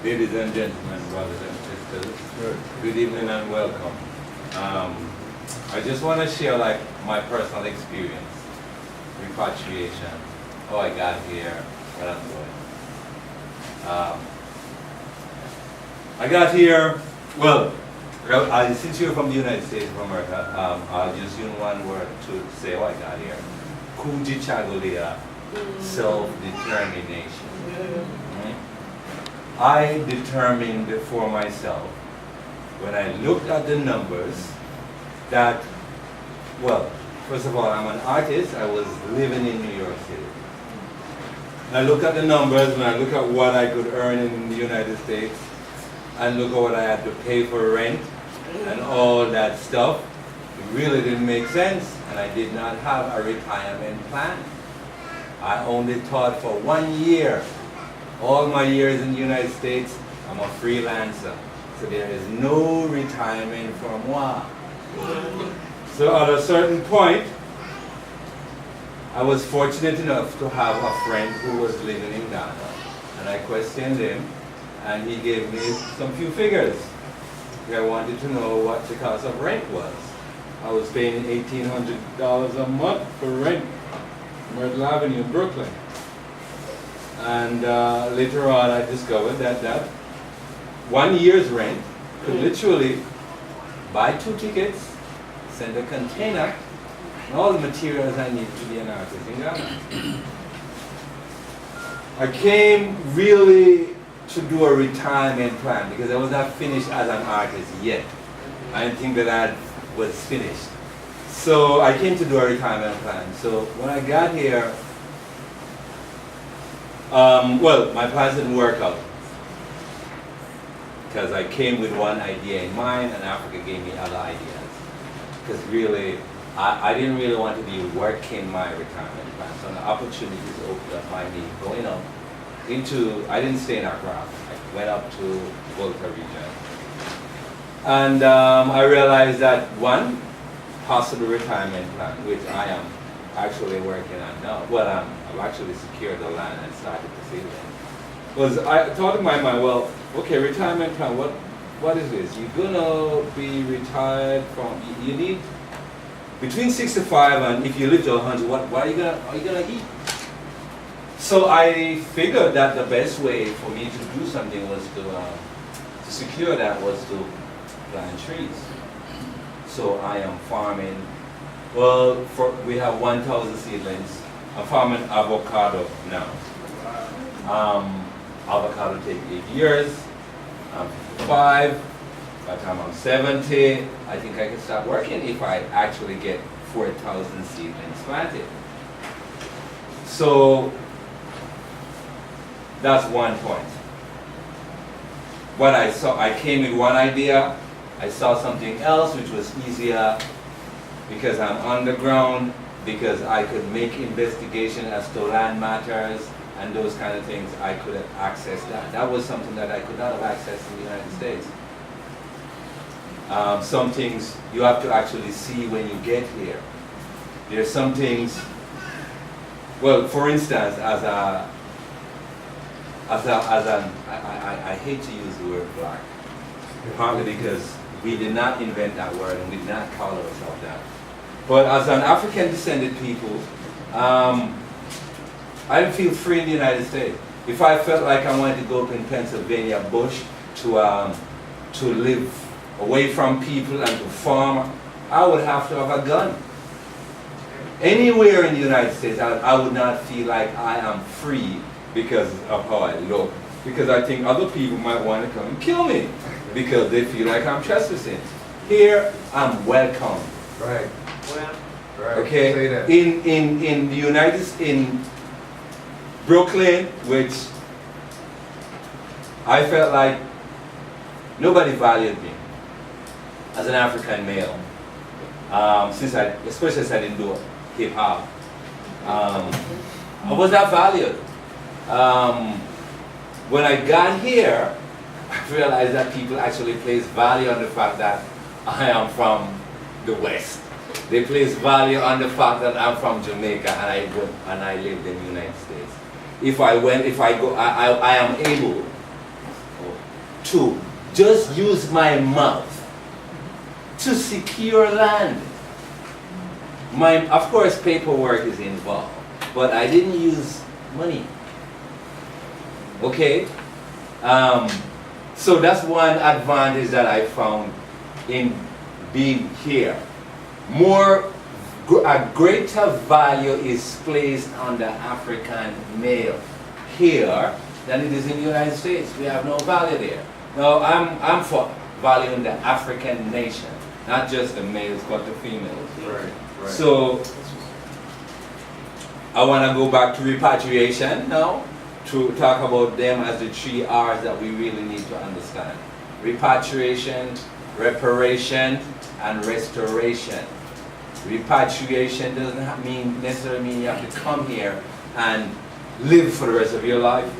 Ladies and gentlemen, brothers and sisters, good evening and welcome. I just want to share like my personal experience, repatriation, how I got here, what I'm doing. I got here, well, since you're from the United States of America, I'll just use one word to say how I got here. Kujichagulia, self-determination. I determined for myself, when I looked at the numbers, that, well, first of all, I'm an artist. I was living in New York City. I look at the numbers, and I look at what I could earn in the United States, and look at what I had to pay for rent, and all that stuff. It really didn't make sense, and I did not have a retirement plan. I only taught for 1 year. All my years in the United States, I'm a freelancer. So there is no retirement for moi. So at a certain point, I was fortunate enough to have a friend who was living in Ghana. And I questioned him, and he gave me some few figures. I wanted to know what the cost of rent was. I was paying $1,800 a month for rent, Myrtle Avenue, Brooklyn. And later on, I discovered that 1 year's rent could literally buy 2 tickets, send a container, and all the materials I need to be an artist in Ghana. I came really to do a retirement plan because I was not finished as an artist yet. I didn't think that I was finished. So I came to do a retirement plan. So when I got here, well, my plans didn't work out because I came with one idea in mind and Africa gave me other ideas. Because really, I didn't really want to be working my retirement plan. So the opportunities opened up by me going up into, I didn't stay in Accra, I went up to Volta region. And I realized that one, possible retirement plan, which I am actually working on now. Well, I've actually secured the land and started to see it. Was I thought in my mind, well, okay, retirement plan. What is this? You're gonna be retired from. You need between 65 and if you live to 100. What are you gonna eat? So I figured that the best way for me to do something was to secure that was to plant trees. So I am farming. Well, we have 1,000 seedlings. I'm farming avocado now. Avocado take 8 years. I'm 55. By the time I'm 70, I think I can start working if I actually get 4,000 seedlings planted. So that's one point. What I saw, I came with one idea. I saw something else which was easier because I'm underground, because I could make investigation as to land matters and those kind of things. I could have accessed that. That was something that I could not have accessed in the United States. Some things you have to actually see when you get here. There's some things, well, for instance, I hate to use the word black, partly because we did not invent that word and we did not call ourselves that. But as an African descended people, I didn't feel free in the United States. If I felt like I wanted to go up in Pennsylvania bush to live away from people and to farm, I would have to have a gun. Anywhere in the United States, I would not feel like I am free because of how I look. Because I think other people might want to come and kill me because they feel like I'm trespassing. Here, I'm welcome. Right. Right. Okay. Say that. In the United States, in Brooklyn, which I felt like nobody valued me as an African male. Especially since I didn't do hip hop, I was not valued. When I got here, I realized that people actually place value on the fact that I am from the West. They place value on the fact that I'm from Jamaica and I lived in the United States. If I go, I am able. Oh, to just use my mouth to secure land. Of course, paperwork is involved, but I didn't use money. Okay? So that's one advantage that I found in being here. A greater value is placed on the African male here than it is in the United States. We have no value there. Now, I'm for valuing the African nation, not just the males, but the females. Right. So, I want to go back to repatriation now, to talk about them as the 3 R's that we really need to understand. Repatriation, reparation, and restoration. Repatriation doesn't necessarily mean you have to come here and live for the rest of your life.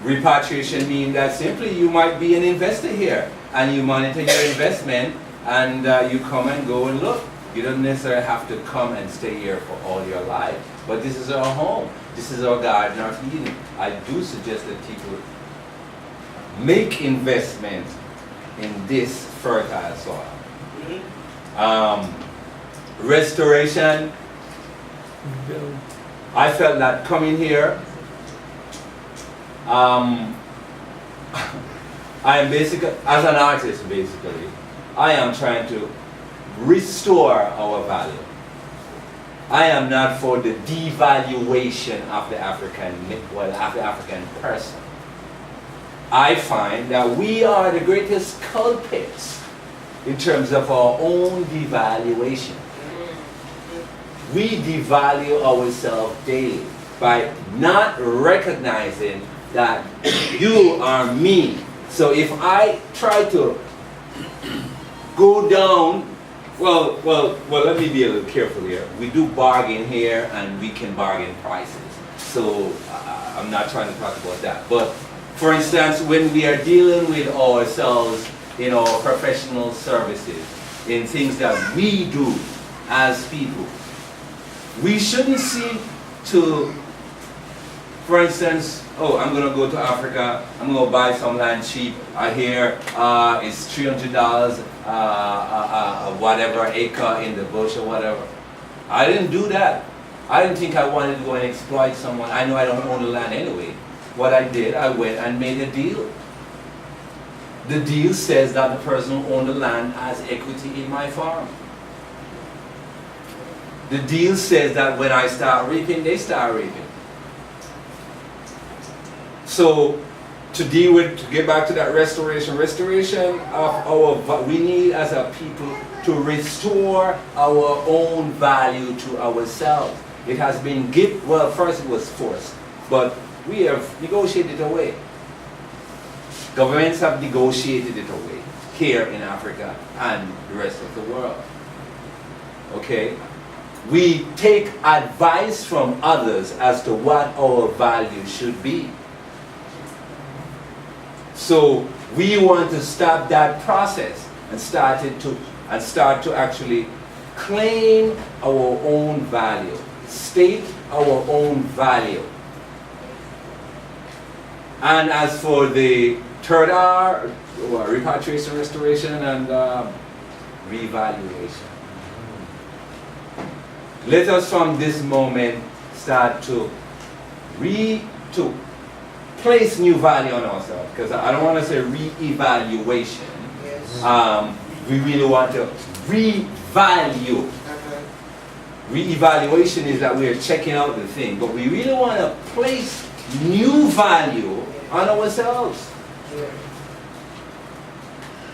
Repatriation means that simply you might be an investor here and you monitor your investment and you come and go and look. You don't necessarily have to come and stay here for all your life. But this is our home. This is our Garden of Eden. I do suggest that people make investment in this fertile soil. Restoration. I felt that coming here, I am basically, as an artist basically, I am trying to restore our value. I am not for the devaluation of the African person. I find that we are the greatest culprits in terms of our own devaluation. We devalue ourselves daily by not recognizing that you are me. So if I try to go down, well, let me be a little careful here. We do bargain here and we can bargain prices. So I'm not trying to talk about that. But for instance, when we are dealing with ourselves in our professional services, in things that we do as people, we shouldn't seek to, for instance, oh, I'm going to go to Africa, I'm going to buy some land cheap. I hear it's $300, whatever, acre in the bush or whatever. I didn't do that. I didn't think I wanted to go and exploit someone. I know I don't own the land anyway. What I did, I went and made a deal. The deal says that the person who owned the land has equity in my farm. The deal says that when I start reaping, they start reaping. So, to get back to that restoration of we need as a people to restore our own value to ourselves. It has been given, well, first it was forced, but we have negotiated it away. Governments have negotiated it away here in Africa and the rest of the world. Okay? We take advice from others as to what our value should be. So we want to stop that process and start to actually claim our own value, state our own value. And as for the third R, repatriation, restoration, and revaluation. Let us from this moment start to place new value on ourselves, because I don't want to say re-evaluation. Yes. We really want to revalue. Re-evaluation is that we are checking out the thing, but we really want to place new value on ourselves.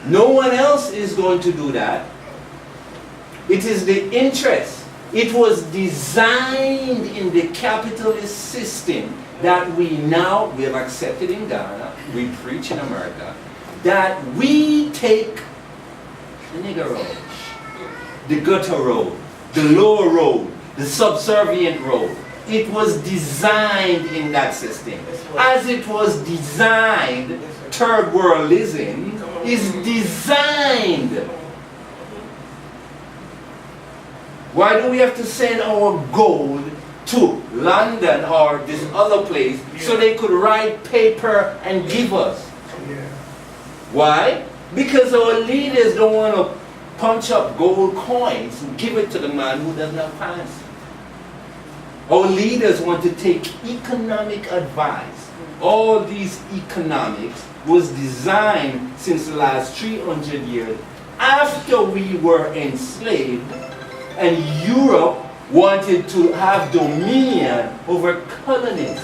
No one else is going to do that. It is the interest. It was designed in the capitalist system that we have accepted in Ghana, we preach in America, that we take the nigger road, the gutter road, the lower road, the subservient road. It was designed in that system. As it was designed, third worldism is designed. Why do we have to send our gold to London or this other place so they could write paper and give us. Why? Because our leaders don't want to punch up gold coins and give it to the man who doesn't have pants. Our leaders want to take economic advice. All these economics was designed since the last 300 years after we were enslaved and Europe wanted to have dominion over colonies.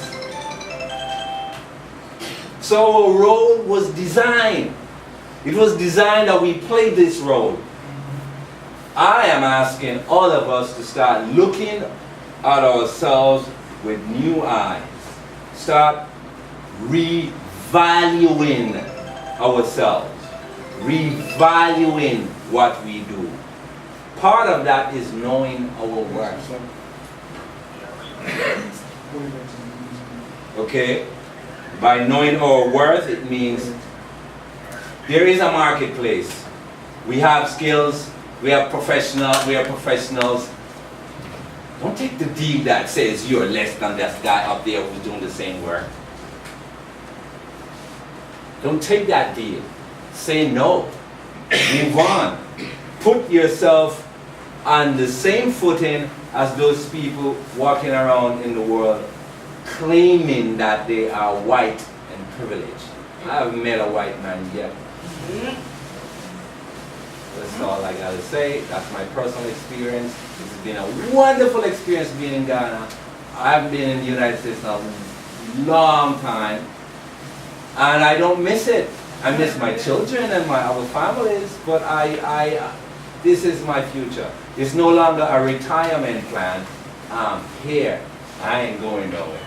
So our role was designed. It was designed that we play this role. I am asking all of us to start looking at ourselves with new eyes. Start revaluing ourselves. Revaluing what we do. Part of that is knowing our worth. Okay? By knowing our worth, it means there is a marketplace. We have skills, we are professionals. Don't take the deal that says you're less than that guy up there who's doing the same work. Don't take that deal. Say no. Move on. Put yourself on the same footing as those people walking around in the world claiming that they are white and privileged. I haven't met a white man yet. That's all I gotta say. That's my personal experience. This has been a wonderful experience being in Ghana. I haven't been in the United States in a long time. And I don't miss it. I miss my children and my other families, but this is my future. It's no longer a retirement plan. I'm here. I ain't going nowhere.